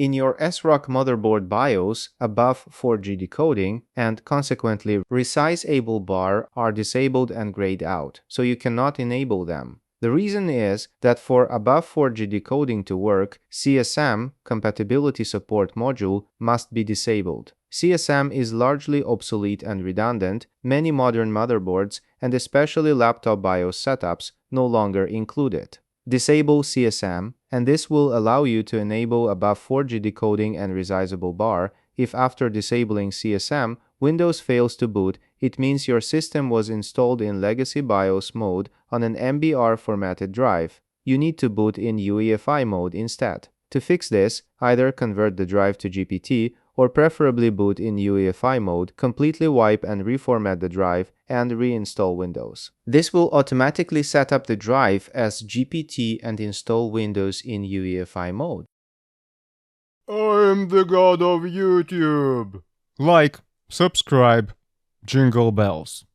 In your Asrock motherboard BIOS, above 4G decoding and consequently resizable BAR are disabled and grayed out, so you cannot enable them. The reason is that for above 4G decoding to work, CSM compatibility support module must be disabled. CSM is largely obsolete and redundant. Many modern motherboards, and especially laptop BIOS setups, no longer include it. Disable CSM, and this will allow you to enable above 4G decoding and resizable BAR. If after disabling CSM, Windows fails to boot, it means your system was installed in legacy BIOS mode on an MBR formatted drive. You need to boot in UEFI mode instead. To fix this, either convert the drive to GPT or preferably boot in UEFI mode, completely wipe and reformat the drive, and reinstall Windows. This will automatically set up the drive as GPT and install Windows in UEFI mode. I am the god of YouTube. Like, subscribe, jingle bells.